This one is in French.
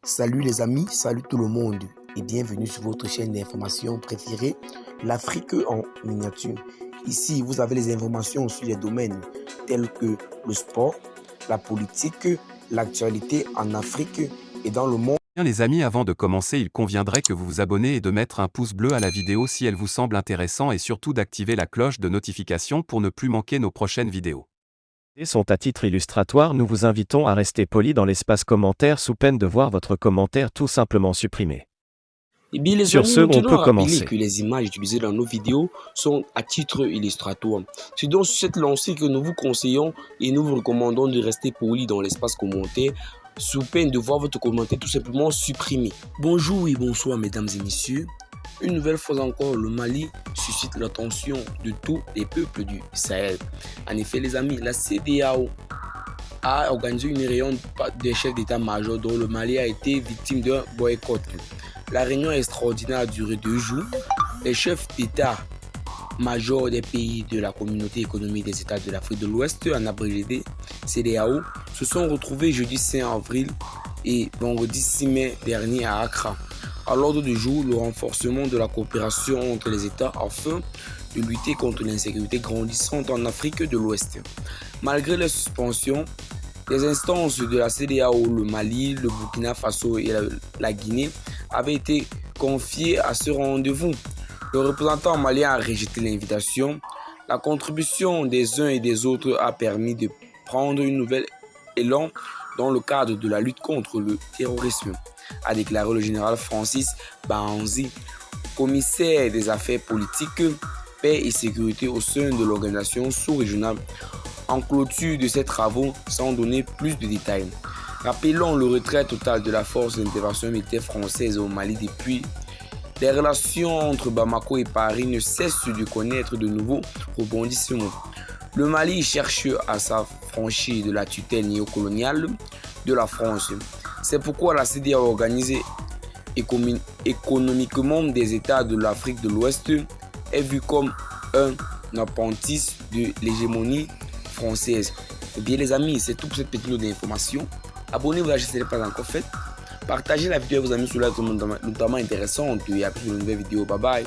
Salut les amis, salut tout le monde et bienvenue sur votre chaîne d'information préférée, l'Afrique en miniature. Ici, vous avez les informations sur les domaines tels que le sport, la politique, l'actualité en Afrique et dans le monde. Bien les amis, avant de commencer, il conviendrait que vous vous abonnez et de mettre un pouce bleu à la vidéo si elle vous semble intéressante et surtout d'activer la cloche de notification pour ne plus manquer nos prochaines vidéos. Sont à titre illustratoire, nous vous invitons à rester poli dans l'espace commentaire sous peine de voir votre commentaire tout simplement supprimé. Et bien les Sur amis, ce, nous on tenons peut à rappeler commencer. que les images utilisées dans nos vidéos sont à titre illustratoire. C'est donc sur cette lancée que nous vous conseillons et nous vous recommandons de rester poli dans l'espace commentaire sous peine de voir votre commentaire tout simplement supprimé. Bonjour et bonsoir mesdames et messieurs. Une nouvelle fois encore, le Mali suscite l'attention de tous les peuples du Sahel. En effet les amis, la CEDEAO a organisé une réunion des chefs d'état-major dont le Mali a été victime d'un boycott. La réunion extraordinaire a duré 2 jours. Les chefs d'état-major des pays de la communauté économique des États de l'Afrique de l'Ouest, en abrégé CEDEAO, se sont retrouvés jeudi 5 avril et vendredi 6 mai dernier à Accra. À l'ordre du jour, le renforcement de la coopération entre les États afin de lutter contre l'insécurité grandissante en Afrique de l'Ouest. Malgré les suspensions, les instances de la CEDEAO, le Mali, le Burkina Faso et la Guinée avaient été confiées à ce rendez-vous. Le représentant malien a rejeté l'invitation. La contribution des uns et des autres a permis de prendre une nouvelle élan dans le cadre de la lutte contre le terrorisme, a déclaré le général Francis Baanzi, commissaire des affaires politiques, paix et sécurité au sein de l'organisation sous-régionale, en clôture de ces travaux sans donner plus de détails. Rappelons le retrait total de la force d'intervention militaire française au Mali depuis. Les relations entre Bamako et Paris ne cessent de connaître de nouveaux rebondissements. Le Mali cherche à s'affranchir de la tutelle néocoloniale de la France. C'est pourquoi la CEDEAO a organisé économiquement des États de l'Afrique de l'Ouest est vu comme un apprentice de l'hégémonie française. Et bien les amis, c'est tout pour cette petite note d'information. Abonnez-vous à la chaîne si ce n'est pas encore fait. Partagez la vidéo avec vos amis sur la notamment intéressante et à plus de nouvelles vidéos. Bye bye.